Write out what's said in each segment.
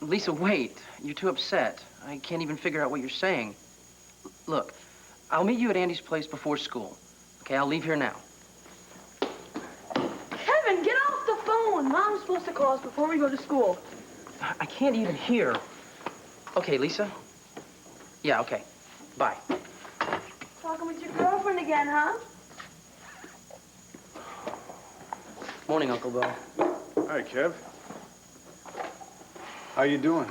Lisa, wait. You're too upset. I can't even figure out what you're saying. Look, I'll meet you at Andy's place before school. Okay, I'll leave here now. Kevin, get off the phone. Mom's supposed to call us before we go to school. I can't even hear. Okay, Lisa. Yeah, okay. Bye. Talking with your girlfriend again, huh? Morning, Uncle Bill. Hi, Kev. How you doing?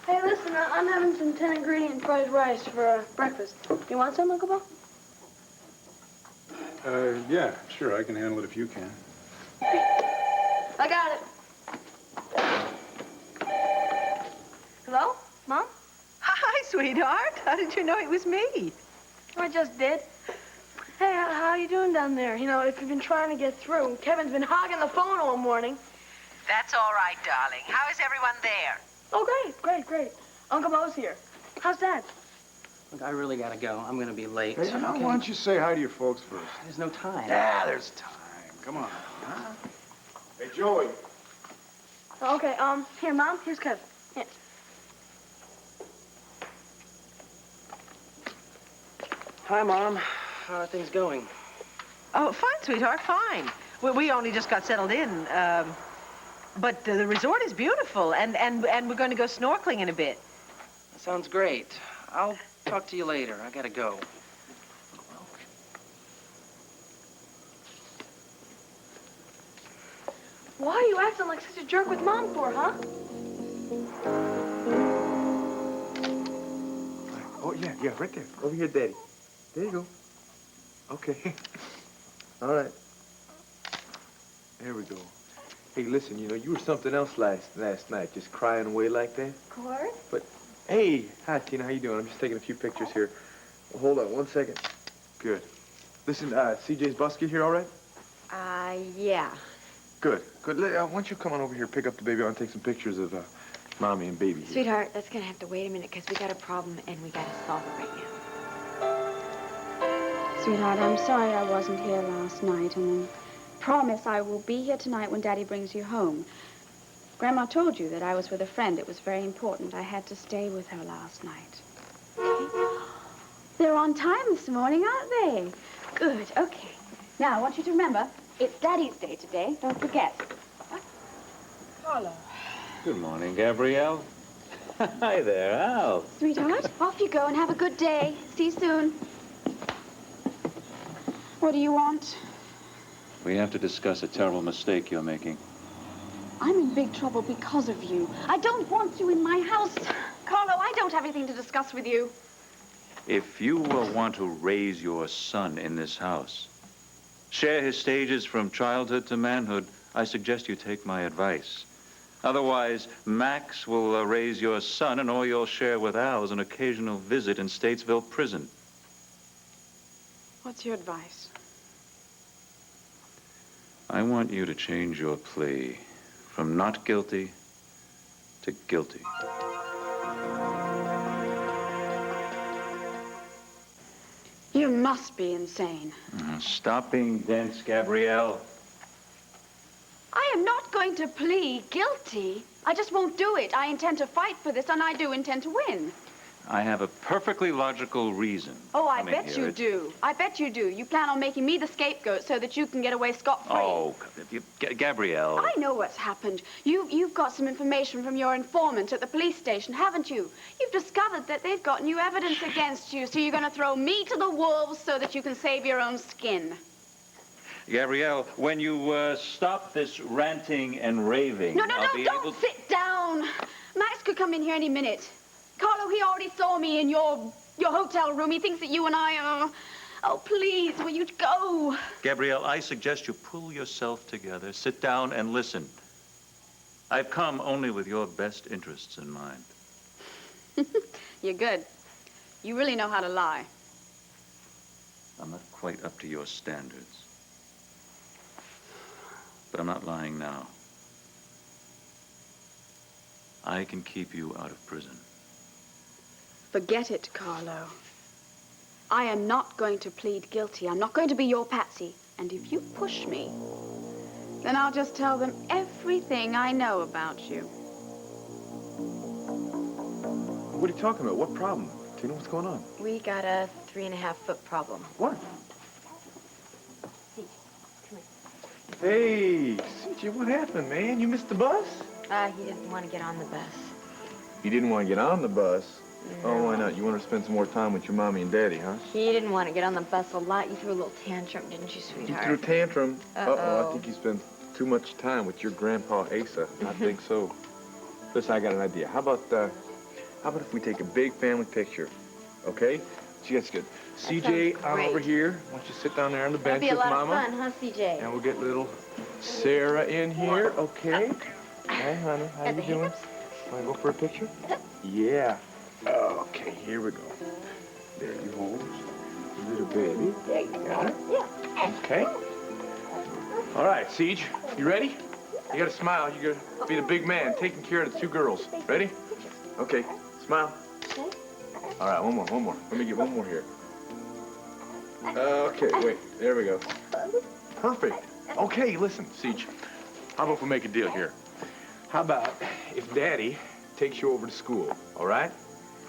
Hey, listen, I'm having some 10-ingredient fried rice for breakfast. You want some, Uncle Bill? Yeah, sure. I can handle it if you can. I got it. Hello? Mom? Hi, sweetheart. How did you know it was me? I just did. Hey, how you doing down there? You know, if you've been trying to get through, Kevin's been hogging the phone all morning. That's all right, darling. How is everyone there? Oh, great. Uncle Mo's here. How's Dad? Look, I really gotta go. I'm gonna be late. Hey, why don't you say hi to your folks first? There's no time. Yeah, there's time. Come on. Huh? Hey, Joey. Okay, here, Mom. Here's Kevin. Here. Hi, Mom. How are things going? Oh, fine, sweetheart, fine. We only just got settled in. But the resort is beautiful, and we're going to go snorkeling in a bit. That sounds great. I'll talk to you later. I gotta go. Why are you acting like such a jerk with Mom for, huh? Oh, yeah, right there. Over here, Daddy. There you go. Okay. All right. There we go. Hey, listen, you know, you were something else last night, just crying away like that. Of course. But, hey, hi, Tina, how you doing? I'm just taking a few pictures here. Well, hold on 1 second. Good. Listen, CJ's bus get here all right? Yeah. Good. Why don't you come on over here, pick up the baby. I want to take some pictures of Mommy and baby here. Sweetheart, that's gonna have to wait a minute because we got a problem and we gotta solve it right now. Sweetheart, I'm sorry I wasn't here last night, and I promise I will be here tonight when Daddy brings you home. Grandma told you that I was with a friend. It was very important. I had to stay with her last night. Okay. They're on time this morning, aren't they? Good, okay. Now, I want you to remember, it's Daddy's day today. Don't forget. Carlo. Good morning, Gabrielle. Hi there, Al. Sweetheart, off you go and have a good day. See you soon. What do you want? We have to discuss a terrible mistake you're making. I'm in big trouble because of you. I don't want you in my house. Carlo, I don't have anything to discuss with you. If you want to raise your son in this house, share his stages from childhood to manhood, I suggest you take my advice. Otherwise, Max will raise your son, and all you'll share with Al is an occasional visit in Statesville prison. What's your advice? I want you to change your plea from not guilty to guilty. You must be insane. Stop being dense, Gabrielle. I am not going to plead guilty. I just won't do it. I intend to fight for this, and I do intend to win. I have a perfectly logical reason. Oh, I bet you do. I bet you do. You plan on making me the scapegoat so that you can get away scot-free. Oh, Gabrielle. I know what's happened. You've got some information from your informant at the police station, haven't you? You've discovered that they've got new evidence against you, so you're going to throw me to the wolves so that you can save your own skin. Gabrielle, when you stop this ranting and raving, No, don't sit down. Max could come in here any minute. Carlo, he already saw me in your hotel room. He thinks that you and I are... Oh, please, will you go? Gabrielle, I suggest you pull yourself together, sit down and listen. I've come only with your best interests in mind. You're good. You really know how to lie. I'm not quite up to your standards. But I'm not lying now. I can keep you out of prison. Forget it, Carlo. I am not going to plead guilty. I'm not going to be your patsy. And if you push me, Then I'll just tell them everything I know about you. What are you talking about? What problem? Tina, what's going on? We got a 3.5-foot problem. What? Hey, CJ, what happened, man? You missed the bus? He didn't want to get on the bus. You didn't want to get on the bus? No. Oh, why not? You want to spend some more time with your mommy and daddy, huh? He didn't want to get on the bus a lot. You threw a little tantrum, didn't you, You sweetheart? threw a tantrum. Uh-oh. I think you spend too much time with your grandpa Asa. I think so. Listen, I got an idea. How about if we take a big family picture, okay? See, that's good. CJ, I'm great. over here. Why don't you sit down there on the bench That'd be a with lot Mama? of fun, huh, CJ? And we'll get little Sarah in here, okay? Hi, honey. How Got you the doing? hiccups? Want to go for a picture? Yeah. Okay, here we go. There you hold. Little baby. There you Got it? Yeah. Okay. All right, Siege, you ready? You gotta smile. You gotta be the big man, taking care of the 2 girls. Ready? Okay, smile. All right, one more. Let me get one more here. Okay, wait, there we go. Perfect. Okay, listen, Siege, how about we make a deal here? How about if Daddy takes you over to school, all right?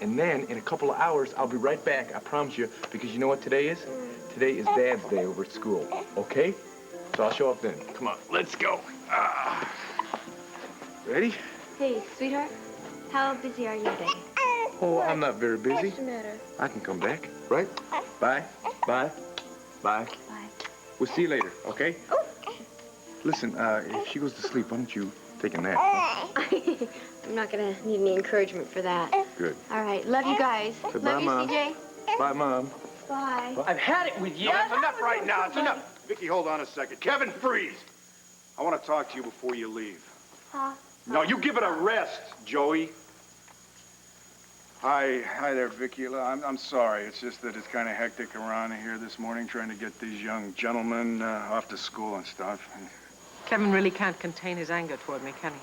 And then in a couple of hours, I'll be right back, I promise you, because you know what today is? Today is Dad's day over at school, okay? So I'll show up then. Come on, let's go. Ready? Hey, sweetheart, how busy are you today? Oh, I'm not very busy. What's the matter? I can come back, right? Bye. Bye. Bye. Bye. We'll see you later, okay? Listen, if she goes to sleep, why don't you take a nap? Huh? I'm not gonna need any encouragement for that. Good. All right, love you guys. Say Love bye, you, Mom. CJ. Bye, Mom. Bye. I've had it with you. No, that's enough right now. It's enough. Viki, hold on a second. Kevin, freeze. I want to talk to you before you leave. Huh? No, you give it a rest, Joey. Hi there, Viki. I'm sorry. It's just that it's kind of hectic around here this morning trying to get these young gentlemen off to school and stuff. Kevin really can't contain his anger toward me, can he?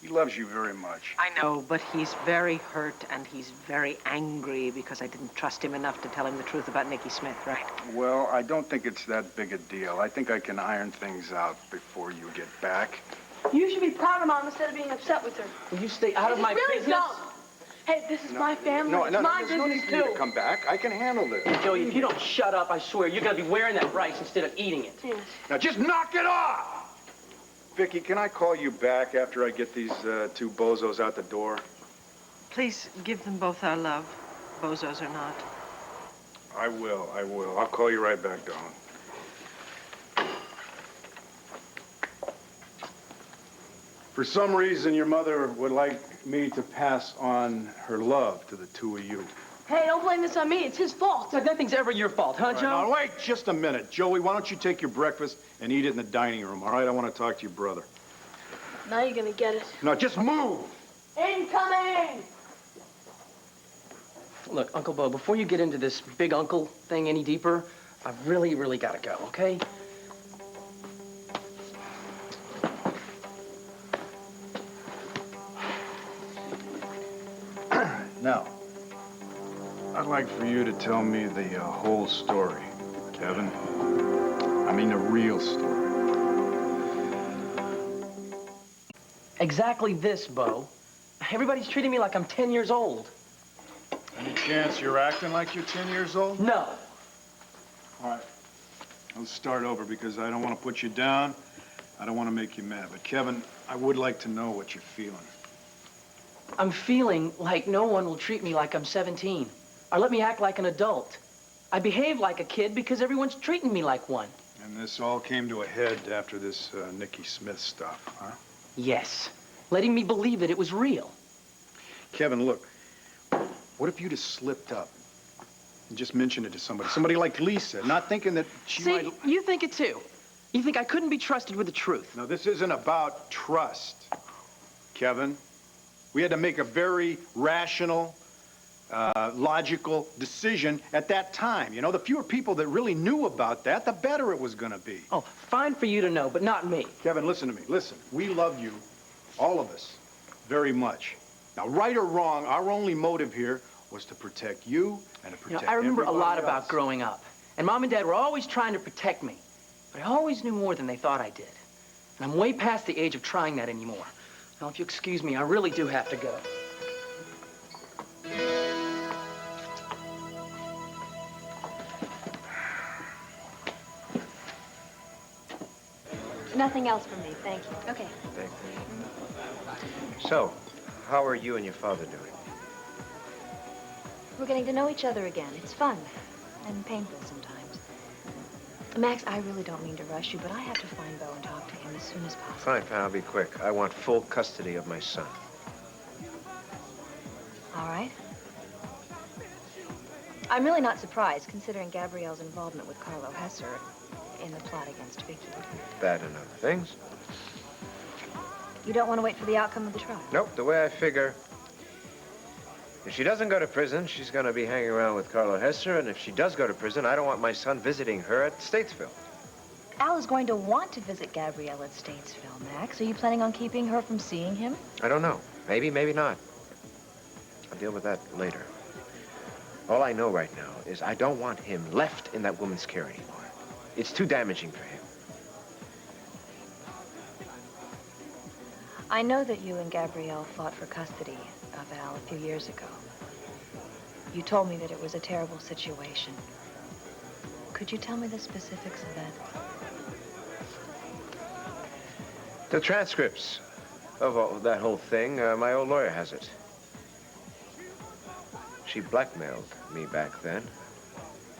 He loves you very much. I know, but he's very hurt and he's very angry because I didn't trust him enough to tell him the truth about Nicky Smith, right? Well, I don't think it's that big a deal. I think I can iron things out before you get back. You should be proud of Mom instead of being upset with her. Will you stay out of my really business? Don't. Hey, this is my family. No, It's my there's no need business, for you too. to come back. I can handle this. Joey, if you don't shut up, I swear, you're gonna be wearing that rice instead of eating it. Yes. Now just knock it off! Viki, can I call you back after I get these 2 bozos out the door? Please give them both our love, bozos or not. I will. I'll call you right back, darling. For some reason, your mother would like me to pass on her love to the 2 of you. Hey, don't blame this on me. It's his fault. So nothing's ever your fault, huh, All right, Joe? now, wait just a minute. Joey, why don't you take your breakfast and eat it in the dining room, all right? I want to talk to your brother. Now you're gonna get it. Now, just move! Incoming! Look, Uncle Bo, before you get into this big uncle thing any deeper, I've really gotta go, okay? Now, I'd like for you to tell me the whole story, Kevin. I mean the real story. Exactly this, Bo. Everybody's treating me like I'm 10 years old. Any chance you're acting like you're 10 years old? No. All right. Let's start over because I don't want to put you down. I don't want to make you mad. But, Kevin, I would like to know what you're feeling. I'm feeling like no one will treat me like I'm 17 or let me act like an adult. I behave like a kid because everyone's treating me like one. And this all came to a head after this Nicky Smith stuff, huh? Yes. Letting me believe that it was real. Kevin, look. What if you'd have slipped up and just mentioned it to somebody? Somebody like Lisa, not thinking that she See, might... you think it too. You think I couldn't be trusted with the truth. Now, this isn't about trust, Kevin. We had to make a very rational, logical decision at that time. You know, the fewer people that really knew about that, the better it was going to be. Oh, fine for you to know, but not me. Kevin, listen to me. Listen, we love you, all of us, very much. Now, right or wrong, our only motive here was to protect you and to protect I remember a lot everybody about else. growing up. And Mom and Dad were always trying to protect me. But I always knew more than they thought I did. And I'm way past the age of trying that anymore. Now, if you excuse me, I really do have to go. Nothing else from me, thank you. Okay. Thank you. So, how are you and your father doing? We're getting to know each other again. It's fun and painful sometimes. Max, I really don't mean to rush you, but I have to find Bo and talk to him as soon as possible. Fine, fine, I'll be quick. I want full custody of my son. All right. I'm really not surprised, considering Gabrielle's involvement with Carlo Hesser in the plot against Viki. That and other things. You don't want to wait for the outcome of the trial? Nope, the way I figure, if she doesn't go to prison, she's going to be hanging around with Carlo Hesser, and if she does go to prison, I don't want my son visiting her at Statesville. Al is going to want to visit Gabrielle at Statesville, Max. Are you planning on keeping her from seeing him? I don't know. Maybe, maybe not. I'll deal with that later. All I know right now is I don't want him left in that woman's care anymore. It's too damaging for him. I know that you and Gabrielle fought for custody of Al a few years ago. You told me that it was a terrible situation. Could you tell me the specifics of that? The transcripts of that whole thing, my old lawyer has it. She blackmailed me back then,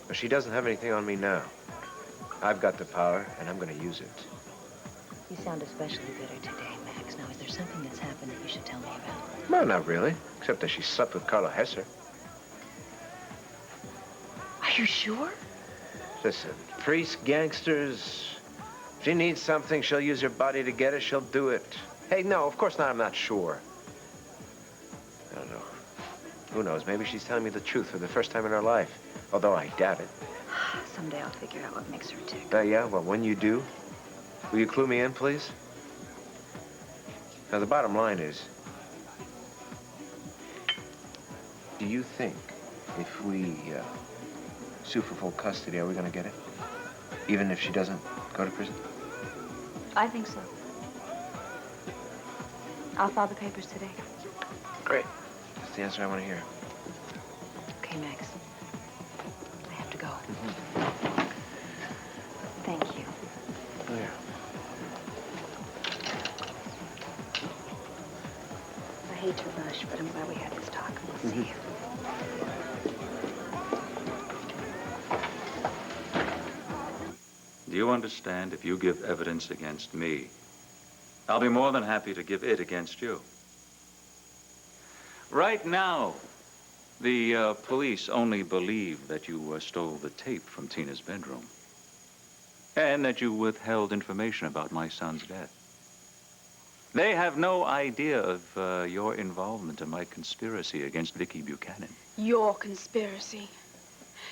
but she doesn't have anything on me now. I've got the power, and I'm going to use it. You sound especially bitter today, Max. Now, is there something that's happened that you should tell me about? No, not really, except that she slept with Carlo Hesser. Are you sure? Listen, priests, gangsters, if she needs something, she'll use her body to get it, she'll do it. Hey, no, of course not, I'm not sure. I don't know. Who knows, maybe she's telling me the truth for the first time in her life, although I doubt it. Someday I'll figure out what makes her tick. Yeah, well, when you do, will you clue me in, please? Now, the bottom line is, do you think if we sue for full custody, are we going to get it? Even if she doesn't go to prison? I think so. I'll file the papers today. Great. That's the answer I want to hear. Okay, Max. I have to go. Thank you. Oh, yeah. I hate to rush, but I'm glad we had this talk. We'll see you. Do you understand? If you give evidence against me, I'll be more than happy to give it against you. Right now, the police only believe that you stole the tape from Tina's bedroom and that you withheld information about my son's death. They have no idea of your involvement in my conspiracy against Viki Buchanan. Your conspiracy.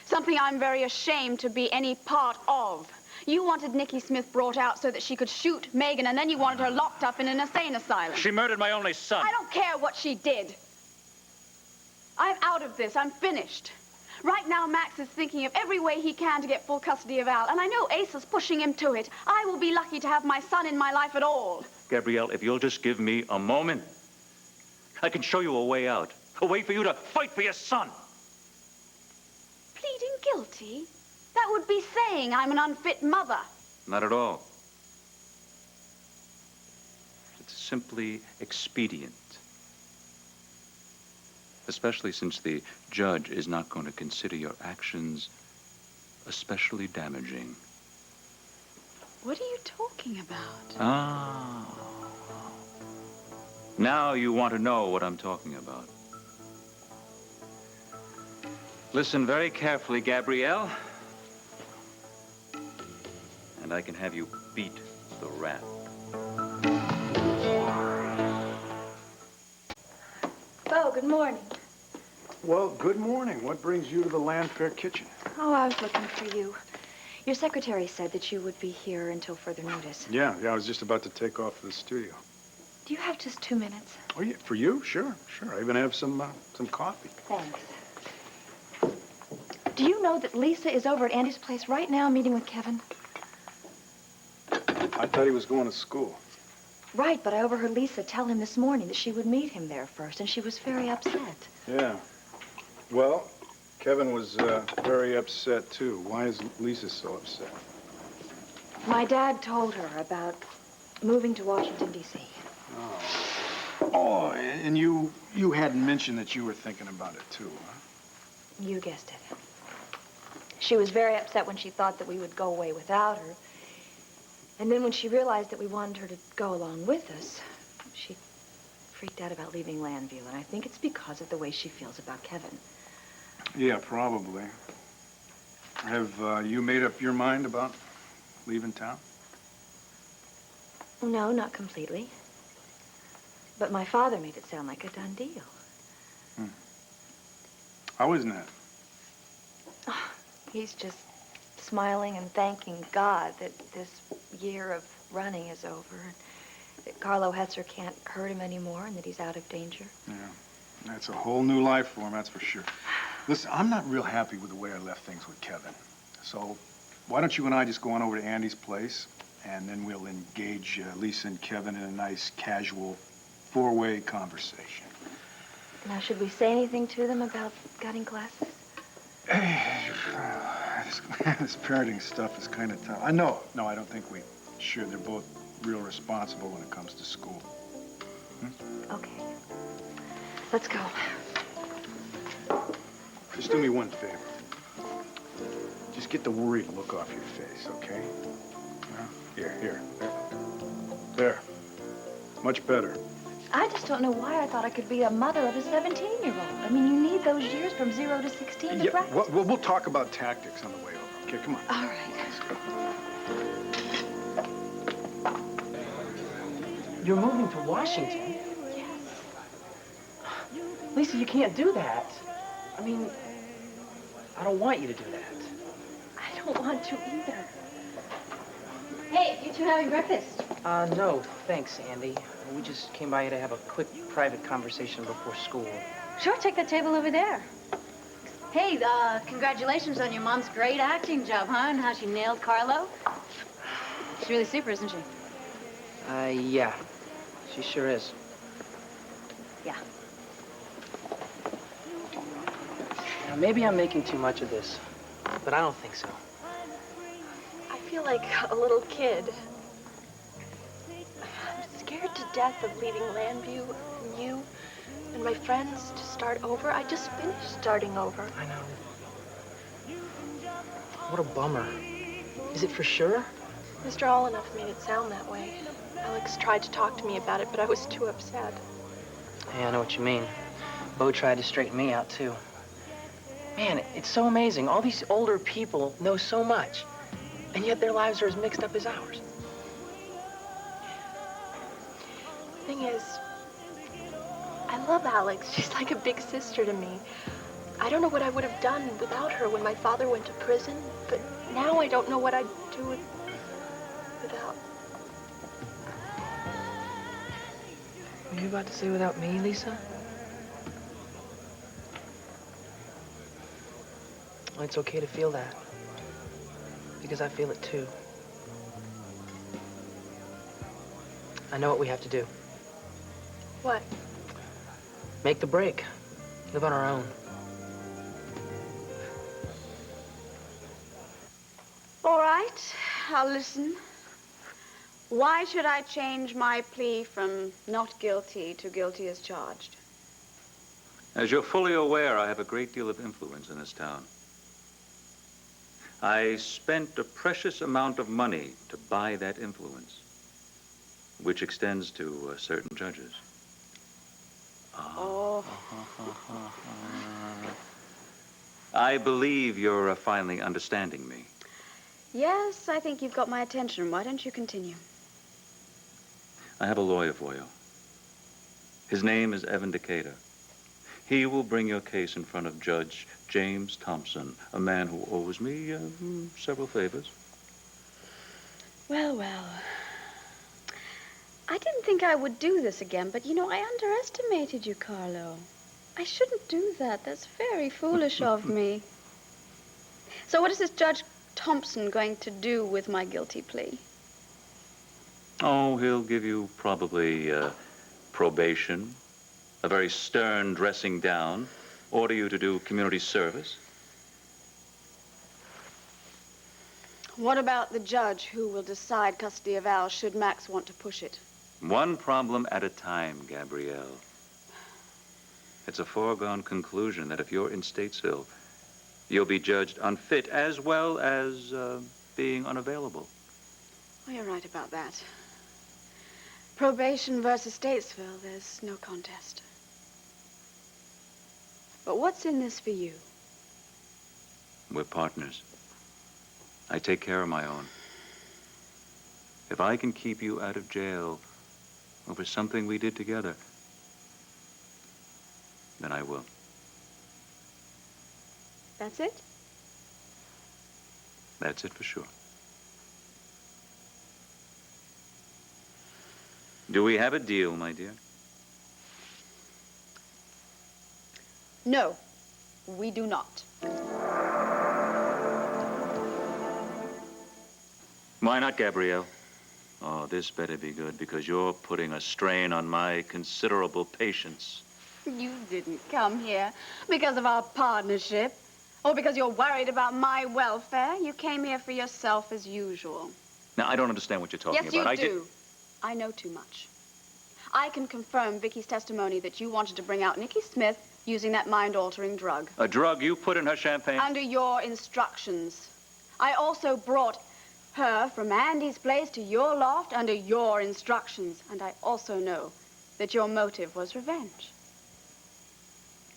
Something I'm very ashamed to be any part of. You wanted Nikki Smith brought out so that she could shoot Megan, and then you wanted her locked up in an insane asylum. She murdered my only son. I don't care what she did. I'm out of this. I'm finished. Right now, Max is thinking of every way he can to get full custody of Al, and I know Ace is pushing him to it. I will be lucky to have my son in my life at all. Gabrielle, if you'll just give me a moment, I can show you a way out. A way for you to fight for your son. Pleading guilty? That would be saying I'm an unfit mother. Not at all. It's simply expedient. Especially since the judge is not going to consider your actions especially damaging. What are you talking about? Ah. Now you want to know what I'm talking about. Listen very carefully, Gabrielle. And I can have you beat the rat. Bo, good morning. Well, good morning. What brings you to the Llanfair kitchen? Oh, I was looking for you. Your secretary said that you would be here until further notice. Yeah, I was just about to take off to the studio. Do you have just 2 minutes? Oh, yeah, for you? Sure. I even have some coffee. Thanks. Do you know that Lisa is over at Andy's place right now meeting with Kevin? I thought he was going to school. Right, but I overheard Lisa tell him this morning that she would meet him there first, and she was very upset. Yeah. Well, Kevin was very upset, too. Why is Lisa so upset? My dad told her about moving to Washington, D.C. Oh, and you hadn't mentioned that you were thinking about it, too, huh? You guessed it. She was very upset when she thought that we would go away without her. And then when she realized that we wanted her to go along with us, she freaked out about leaving Llanview. And I think it's because of the way she feels about Kevin. Yeah, probably. Have you made up your mind about leaving town? No, not completely. But my father made it sound like a done deal. How isn't that? Oh, he's just smiling and thanking God that this year of running is over, and that Carlo Hetzer can't hurt him anymore, and that he's out of danger. Yeah, that's a whole new life for him, that's for sure. Listen, I'm not real happy with the way I left things with Kevin. So why don't you and I just go on over to Andy's place, and then we'll engage Lisa and Kevin in a nice, casual, four-way conversation. Now, should we say anything to them about cutting classes? This parenting stuff is kind of tough. No, I don't think we should. They're both real responsible when it comes to school. Okay. Let's go. Just do me one favor. Just get the worried look off your face, okay? Here. There. Much better. I just don't know why I thought I could be a mother of a 17-year-old. I mean, you need those years from 0 to 16 to practice. We'll talk about tactics on the way over. Okay, come on. All right. Let's go. You're moving to Washington? Yes. Lisa, you can't do that. I mean, I don't want you to do that. I don't want to either. Hey, you two having breakfast? No, thanks, Andy. We just came by to have a quick private conversation before school. Sure, take the table over there. Hey, congratulations on your mom's great acting job, huh? And how she nailed Carlo. She's really super, isn't she? Yeah. She sure is. Yeah. Now, maybe I'm making too much of this, but I don't think so. I feel like a little kid. I'm scared to death of leaving Llanview and you and my friends to start over. I just finished starting over. I know. What a bummer. Is it for sure? Mr. Allenough made it sound that way. Alex tried to talk to me about it, but I was too upset. Yeah, I know what you mean. Bo tried to straighten me out, too. Man, it's so amazing. All these older people know so much, and yet their lives are as mixed up as ours. Thing is, I love Alex. She's like a big sister to me. I don't know what I would have done without her when my father went to prison, but now I don't know what I'd do without. What are you about to say without me, Lisa? Well, it's okay to feel that, because I feel it too. I know what we have to do. What? Make the break. Live on our own. All right, I'll listen. Why should I change my plea from not guilty to guilty as charged? As you're fully aware, I have a great deal of influence in this town. I spent a precious amount of money to buy that influence, which extends to certain judges. Oh. I believe you're finally understanding me. Yes, I think you've got my attention. Why don't you continue? I have a lawyer for you. His name is Evan Decatur. He will bring your case in front of Judge James Thompson, a man who owes me several favors. Well. I didn't think I would do this again, but, you know, I underestimated you, Carlo. I shouldn't do that. That's very foolish of me. So what is this Judge Thompson going to do with my guilty plea? Oh, he'll give you probably probation, a very stern dressing down, order you to do community service. What about the judge who will decide custody of Al should Max want to push it? One problem at a time, Gabrielle. It's a foregone conclusion that if you're in Statesville, you'll be judged unfit as well as being unavailable. Well, you're right about that. Probation versus Statesville, there's no contest. But what's in this for you? We're partners. I take care of my own. If I can keep you out of jail over something we did together, then I will. That's it? That's it for sure. Do we have a deal, my dear? No, we do not. Why not, Gabrielle? Oh, this better be good, because you're putting a strain on my considerable patience. You didn't come here because of our partnership or because you're worried about my welfare. You came here for yourself as usual. Now, I don't understand what you're talking Yes, about. you do. I know too much. I can confirm Vicky's testimony that you wanted to bring out Nikki Smith using that mind-altering drug. A drug you put in her champagne? Under your instructions. I also brought her from Andy's place to your loft under your instructions. And I also know that your motive was revenge.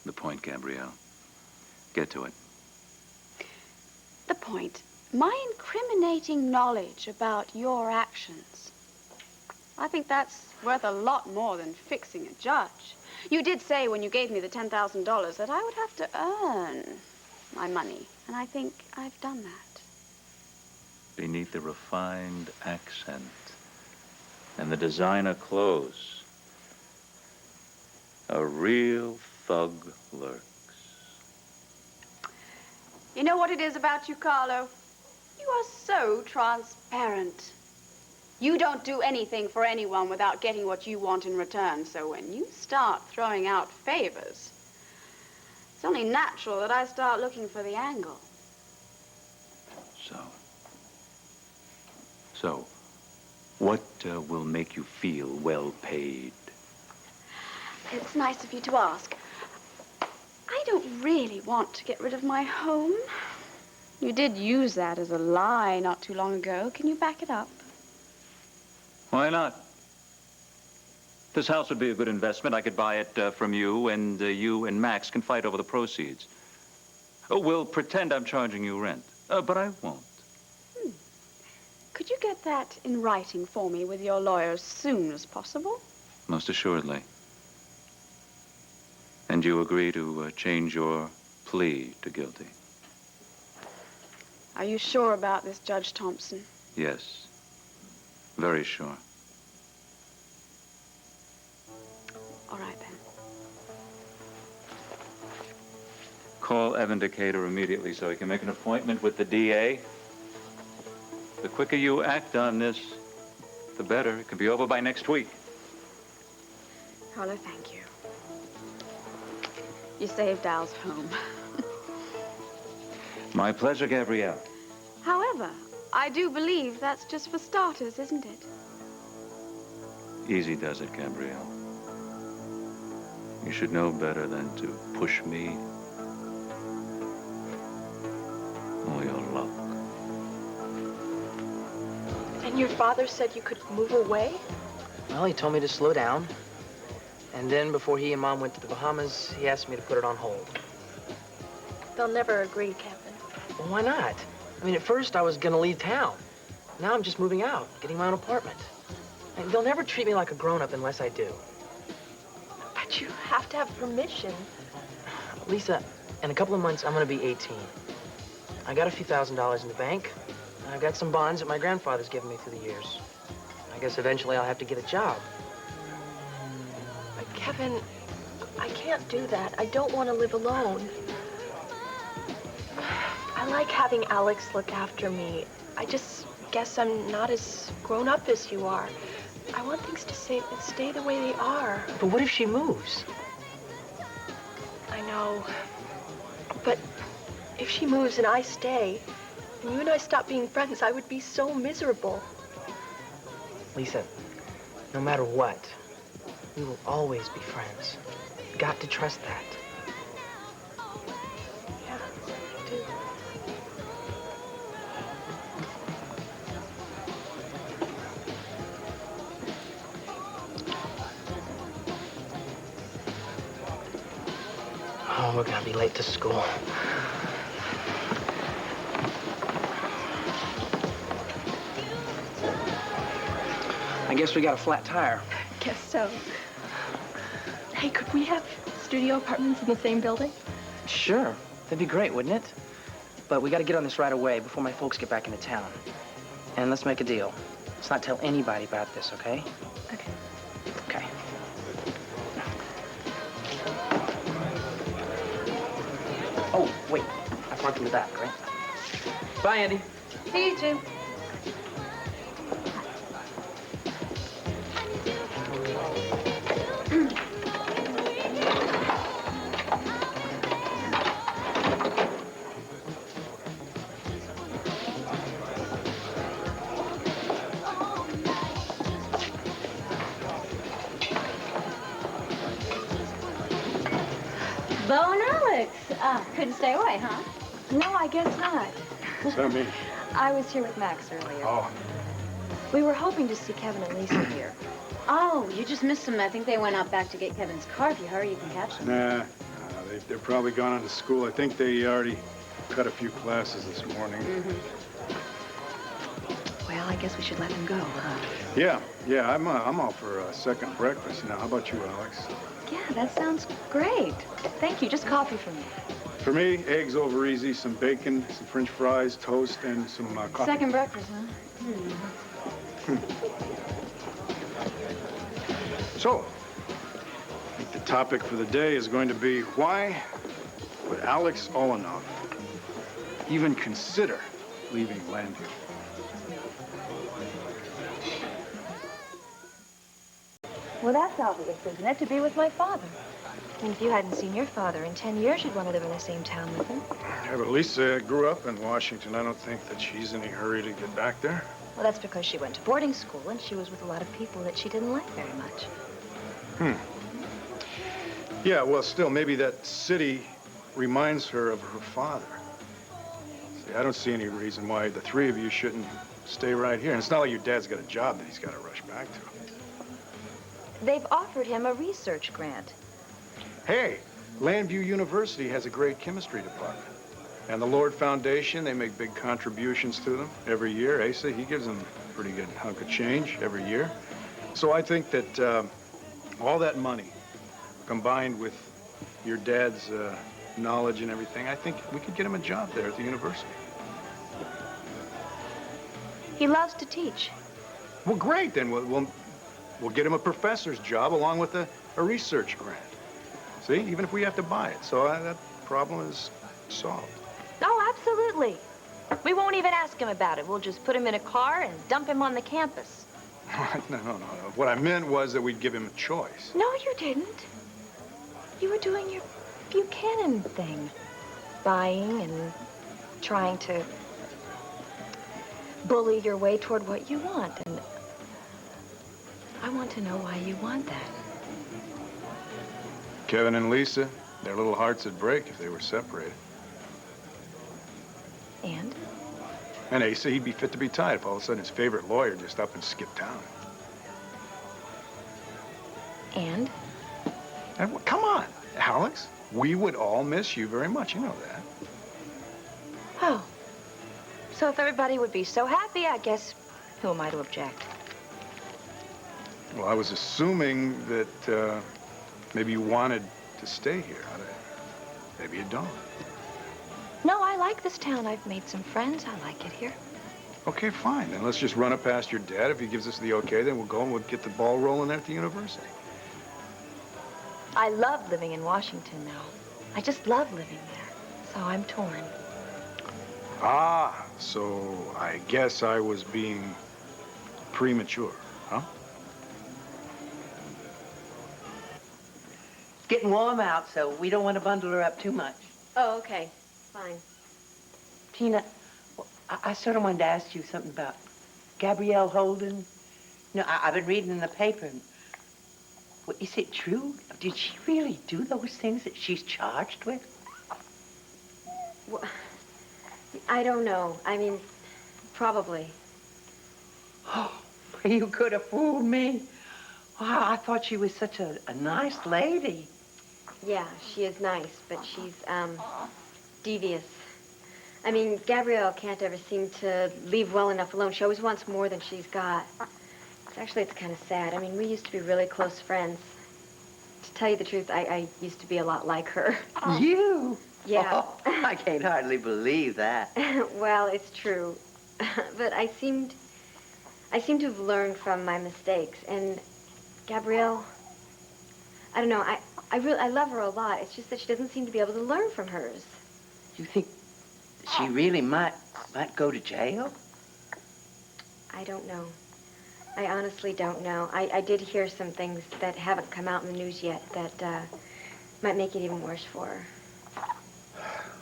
The point, Gabrielle. Get to it. The point. My incriminating knowledge about your actions. I think that's worth a lot more than fixing a judge. You did say when you gave me the $10,000 that I would have to earn my money. And I think I've done that. Beneath the refined accent and the designer clothes, a real thug lurks. You know what it is about you, Carlo? You are so transparent. You don't do anything for anyone without getting what you want in return. So when you start throwing out favors, it's only natural that I start looking for the angle. So, what will make you feel well paid? It's nice of you to ask. I don't really want to get rid of my home. You did use that as a lie not too long ago. Can you back it up? Why not? This house would be a good investment. I could buy it from you, and you and Max can fight over the proceeds. Oh, we'll pretend I'm charging you rent, but I won't. Could you get that in writing for me with your lawyer as soon as possible? Most assuredly. And you agree to change your plea to guilty? Are you sure about this, Judge Thompson? Yes. Very sure. All right, then. Call Evan Decatur immediately so he can make an appointment with the DA. The quicker you act on this, the better. It can be over by next week. Carlo, thank you. You saved Al's home. My pleasure, Gabrielle. However, I do believe that's just for starters, isn't it? Easy does it, Gabrielle. You should know better than to push me or your luck. And your father said you could move away? Well, he told me to slow down. And then before he and Mom went to the Bahamas, he asked me to put it on hold. They'll never agree, Kevin. Well, why not? I mean, at first I was gonna leave town. Now I'm just moving out, getting my own apartment. And they'll never treat me like a grown-up unless I do. But you have to have permission. Lisa, in a couple of months, I'm gonna be 18. I got a few $1,000s in the bank. And I've got some bonds that my grandfather's given me through the years. I guess eventually I'll have to get a job. But Kevin, I can't do that. I don't want to live alone. I like having Alex look after me. I just guess I'm not as grown up as you are. want things to stay the way they are. But what if she moves? I know. But if she moves and I stay, and you and I stop being friends, I would be so miserable. Lisa, no matter what, we will always be friends. You got to trust that. Yeah, I do. Oh, we're gonna be late to school. I guess we got a flat tire. Guess so. Hey, could we have studio apartments in the same building? Sure, that'd be great, wouldn't it? But we gotta get on this right away before my folks get back into town. And let's make a deal. Let's not tell anybody about this, okay? Okay. Okay. Oh, wait. I parked in the back, right? Bye, Andy. See you two. Bo and Alex. Couldn't stay away, huh? No, I guess not. What's that mean? I was here with Max earlier. Oh, We were hoping to see Kevin and Lisa here. Oh, you just missed them. I think they went out back to get Kevin's car. If you hurry, you can catch them. nah. They're probably gone on to school. I think they already cut a few classes this morning. Well, I guess we should let them go, huh? Yeah, I'm all for a second breakfast. Now, how about you, Alex? Yeah, that sounds great. Thank you. Just coffee for me. For me, eggs over easy, some bacon, some French fries, toast, and some coffee. Second breakfast, huh? So, I think the topic for the day is going to be why would Alex Olenoff even consider leaving Llanfair? Well, that's obvious, isn't it? To be with my father. And if you hadn't seen your father in 10 years, you'd want to live in the same town with him. Yeah, but Lisa grew up in Washington. I don't think that she's in any hurry to get back there. Well, that's because she went to boarding school and she was with a lot of people that she didn't like very much. Yeah, well, still, maybe that city reminds her of her father. See, I don't see any reason why the three of you shouldn't stay right here. And it's not like your dad's got a job that he's got to rush back to. They've offered him a research grant. Hey, Landview University has a great chemistry department. And the Lord Foundation, they make big contributions to them every year. Asa, he gives them a pretty good hunk of change every year. So I think that all that money, combined with your dad's knowledge and everything, I think we could get him a job there at the university. He loves to teach. Well, great, then we'll get him a professor's job along with a research grant. See, even if we have to buy it. So that problem is solved. Oh, absolutely. We won't even ask him about it. We'll just put him in a car and dump him on the campus. No. What I meant was that we'd give him a choice. No, you didn't. You were doing your Buchanan thing. Buying and trying to bully your way toward what you want. And I want to know why you want that. Kevin and Lisa, their little hearts would break if they were separated. And? And Asa, he'd be fit to be tied if all of a sudden his favorite lawyer just up and skipped town. And? And come on, Alex. We would all miss you very much. You know that. Oh. So if everybody would be so happy, I guess, who am I to object? Well, I was assuming that maybe you wanted to stay here. Maybe you don't. No, I like this town. I've made some friends. I like it here. Okay, fine. Then let's just run it past your dad. If he gives us the okay, then we'll go and we'll get the ball rolling there at the university. I love living in Washington now. I just love living there. So I'm torn. Ah, so I guess I was being premature, huh? getting warm out, so we don't want to bundle her up too much. Oh, okay. Fine. Tina, I sort of wanted to ask you something about Gabrielle Holden. No, I've been reading in the paper. Well, is it true? Did she really do those things that she's charged with? Well, I don't know. I mean, probably. Oh, you could have fooled me. Wow, I thought she was such a nice lady. Yeah, she is nice, but she's, devious. I mean, Gabrielle can't ever seem to leave well enough alone. She always wants more than she's got. Actually, it's kind of sad. I mean, we used to be really close friends. To tell you the truth, I used to be a lot like her. You? Yeah. Oh, I can't hardly believe that. Well, it's true. But I seem to have learned from my mistakes. And Gabrielle, I don't know, I love her a lot. It's just that she doesn't seem to be able to learn from hers. You think she really might go to jail? I don't know. I honestly don't know. I did hear some things that haven't come out in the news yet that might make it even worse for her.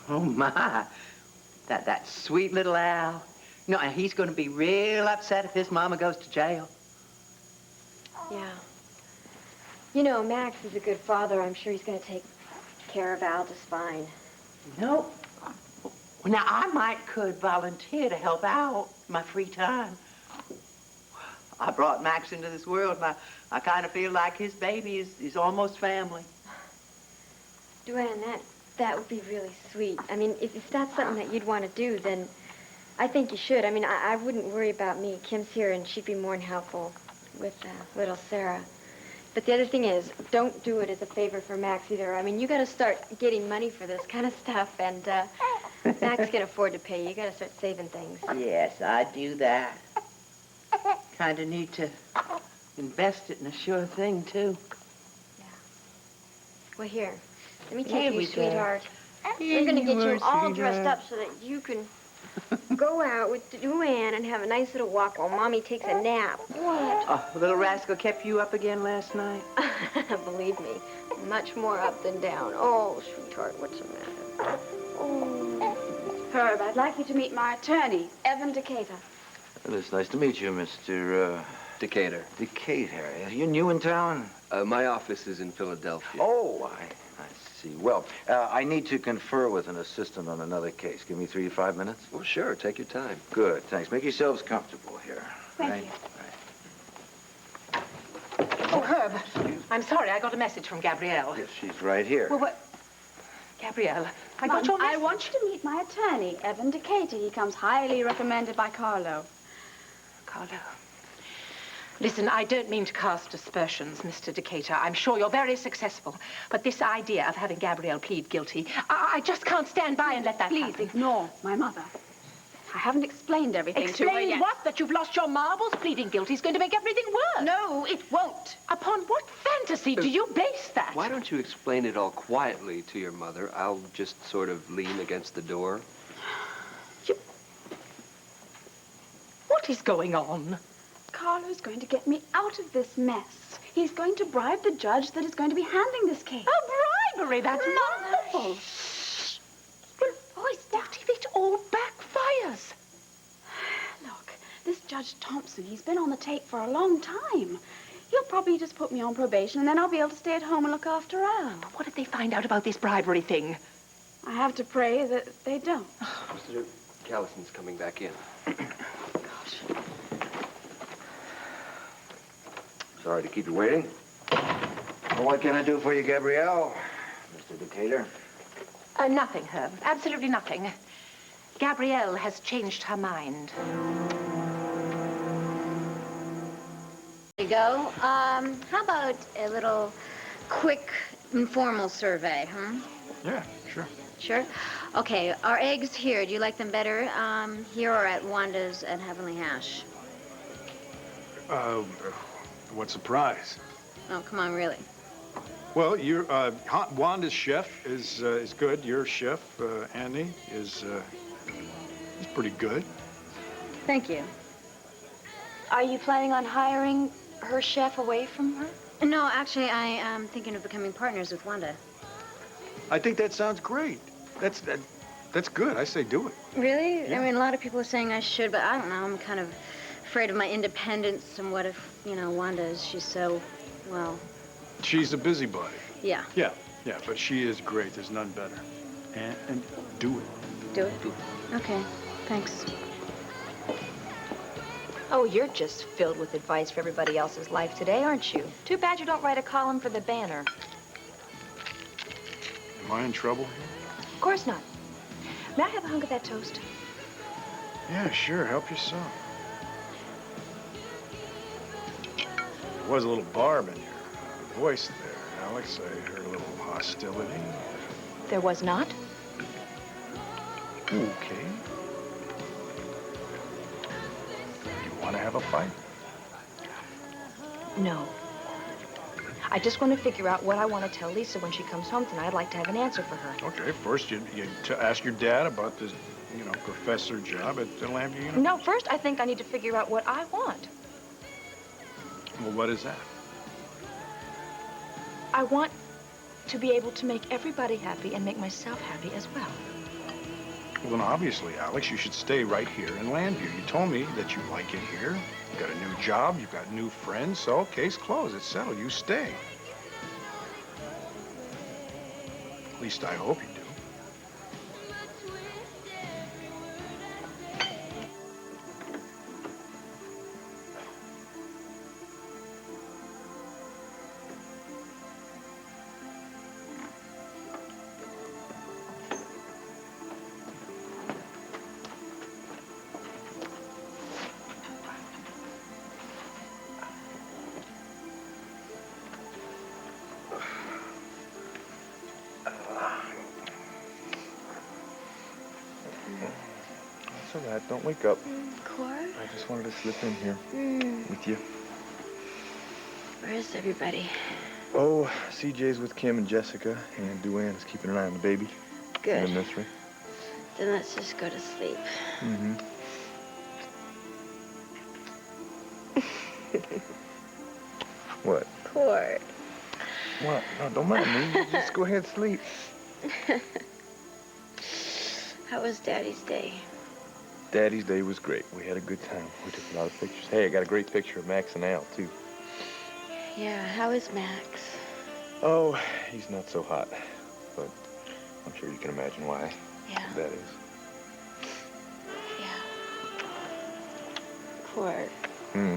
Oh, my. That sweet little Al. No, and he's going to be real upset if his mama goes to jail. Yeah. You know, Max is a good father. I'm sure he's going to take care of Al just fine. No. Well, now, I could volunteer to help out in my free time. I brought Max into this world, and I kind of feel like his baby is almost family. Duane, that would be really sweet. I mean, if that's something that you'd want to do, then I think you should. I mean, I wouldn't worry about me. Kim's here, and she'd be more than helpful with little Sarah. But the other thing is, don't do it as a favor for Max either. I mean, you got to start getting money for this kind of stuff, and Max can afford to pay you. You got to start saving things. Yes, I do that. Kind of need to invest it in a sure thing, too. Yeah. Well, here. Let me Here take you, we go. sweetheart. Here We're going to get you you are, all dressed sweetheart. up so that you can go out with Duane and have a nice little walk while Mommy takes a nap. What? Oh, the little rascal kept you up again last night? Believe me, much more up than down. Oh, sweetheart, what's the matter? Oh. Herb, I'd like you to meet my attorney, Evan Decatur. Well, it's nice to meet you, Mr. Decatur. Decatur. You're new in town? My office is in Philadelphia. Oh, I see. Well, I need to confer with an assistant on another case. Give me 3 to 5 minutes. Well, sure. Take your time. Good, thanks. Make yourselves comfortable here. Thank you. Oh, Herb, I'm sorry. I got a message from Gabrielle. Yes, she's right here. Well, what? Gabrielle, I Mom, got your message. I want you to meet my attorney, Evan Decatur. He comes highly recommended by Carlo. Carlo. Listen, I don't mean to cast aspersions, Mr. Decatur. I'm sure you're very successful. But this idea of having Gabrielle plead guilty, I just can't stand by and let that Please happen. ignore my mother. I haven't explained everything to her Explain yet. what? That you've lost your marbles? Pleading guilty is going to make everything worse. No, it won't. Upon what fantasy do you base that? Why don't you explain it all quietly to your mother? I'll just sort of lean against the door. What is going on? Carlo's going to get me out of this mess. He's going to bribe the judge that is going to be handling this case. A bribery? That's wonderful. Well, Voice down. what if it all backfires? Look, this Judge Thompson, he's been on the tape for a long time. He'll probably just put me on probation, and then I'll be able to stay at home and look after Al. What did they find out about this bribery thing? I have to pray that they don't. Mr. Callison's coming back in. Sorry to keep you waiting. Well, what can I do for you, Gabrielle? Mr. Decatur? Nothing, Herb. Absolutely nothing. Gabrielle has changed her mind. There you go. How about a little quick informal survey, huh? Yeah, sure. Sure. Okay, our eggs here, do you like them better here or at Wanda's at Heavenly Hash? What's the prize? Oh, come on, really. Well, Wanda's chef is good. Your chef, Andy, is he's pretty good. Thank you. Are you planning on hiring her chef away from her? No, actually, I am thinking of becoming partners with Wanda. I think that sounds great. That's good. I say do it. Really? Yeah. I mean, a lot of people are saying I should, but I don't know. I'm kind of afraid of my independence, and what if, you know, Wanda is, she's so, well... She's a busybody. Yeah. Yeah, but she is great. There's none better. And do it. Do it? Okay, thanks. Oh, you're just filled with advice for everybody else's life today, aren't you? Too bad you don't write a column for the Banner. Am I in trouble? Of course not. May I have a hunk of that toast? Yeah, sure. Help yourself. There was a little barb in your voice there, Alex. I heard a little hostility. There was not. Okay. You want to have a fight? No. I just want to figure out what I want to tell Lisa when she comes home tonight. I'd like to have an answer for her. Okay, first you to ask your dad about this, professor job at the Llanfair University. No, first I think I need to figure out what I want. Well, what is that? I want to be able to make everybody happy and make myself happy as well. Well, then obviously, Alex, you should stay right here in Llanfair. You told me that you like it here. You've got a new job, you've got new friends, so case closed, it's settled. You stay. At least I hope you do. It's all right. Don't wake up. Cor? I just wanted to slip in here with you. Where's everybody? Oh, CJ's with Kim and Jessica, and Duane is keeping an eye on the baby. Good. In the nursery. Then let's just go to sleep. Mm-hmm. What? Cord. What? No, don't mind me. Just go ahead and sleep. How was Daddy's day? Daddy's day was great. We had a good time. We took a lot of pictures. Hey, I got a great picture of Max and Al, too. Yeah, how is Max? Oh, he's not so hot. But I'm sure you can imagine why that is. Yeah. Cord. Hmm.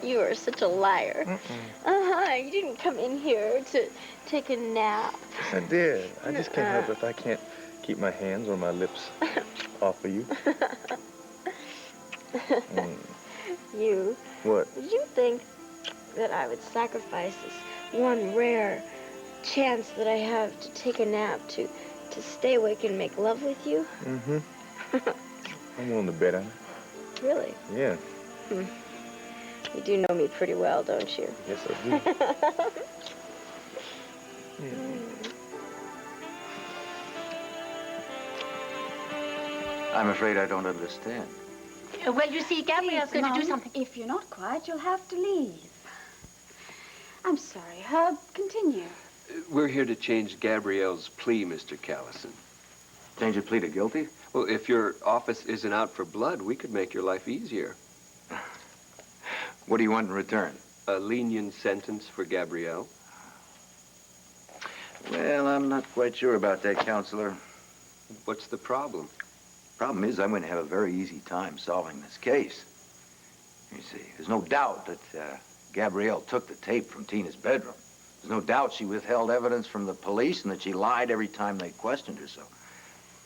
You are such a liar. Mm-mm. You didn't come in here to take a nap. Yes, I did. I just can't help it if I can't keep my hands or my lips off of you. You. What? Did you think that I would sacrifice this one rare chance that I have to take a nap to stay awake and make love with you? Mm-hmm. I'm willing to bet on it. Really? Yeah. You do know me pretty well, don't you? Yes, I do. I'm afraid I don't understand. Well, you see, Gabrielle's going to do Mom, something. If you're not quiet, you'll have to leave. I'm sorry, Herb. Continue. We're here to change Gabrielle's plea, Mr. Callison. Change your plea to guilty? Well, if your office isn't out for blood, we could make your life easier. What do you want in return? A lenient sentence for Gabrielle. Well, I'm not quite sure about that, Counselor. What's the problem? Problem is, I'm going to have a very easy time solving this case. You see, there's no doubt that Gabrielle took the tape from Tina's bedroom. There's no doubt she withheld evidence from the police and that she lied every time they questioned her. So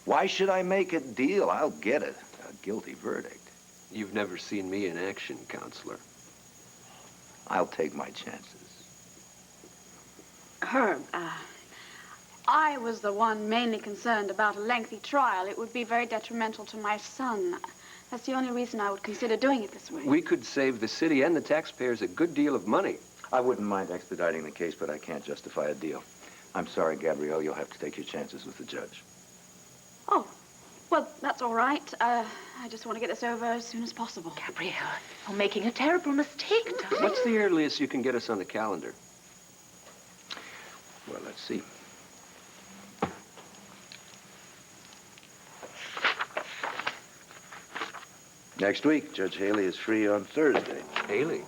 why should I make a deal? I'll get it. A guilty verdict. You've never seen me in action, Counselor. I'll take my chances. Herb, I was the one mainly concerned about a lengthy trial. It would be very detrimental to my son. That's the only reason I would consider doing it this way. We could save the city and the taxpayers a good deal of money. I wouldn't mind expediting the case, but I can't justify a deal. I'm sorry, Gabrielle. You'll have to take your chances with the judge. Oh, Well, that's all right. I just want to get this over as soon as possible. Gabrielle, you're making a terrible mistake, darling. What's the earliest you can get us on the calendar? Well, let's see. Next week, Judge Haley is free on Thursday. Haley?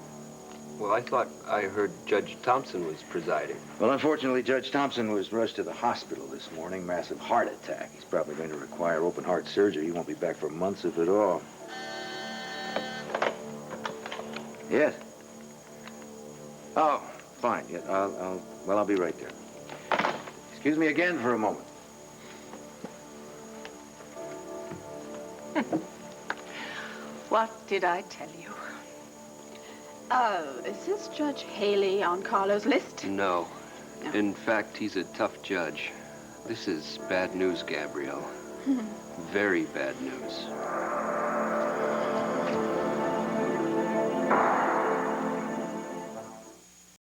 Well, I thought I heard Judge Thompson was presiding. Well, unfortunately, Judge Thompson was rushed to the hospital this morning. Massive heart attack. He's probably going to require open heart surgery. He won't be back for months, if at all. Yes? Oh, fine. Yeah, I'll be right there. Excuse me again for a moment. What did I tell you? Is this Judge Haley on Carlo's list? No. In fact, he's a tough judge. This is bad news, Gabrielle. Very bad news.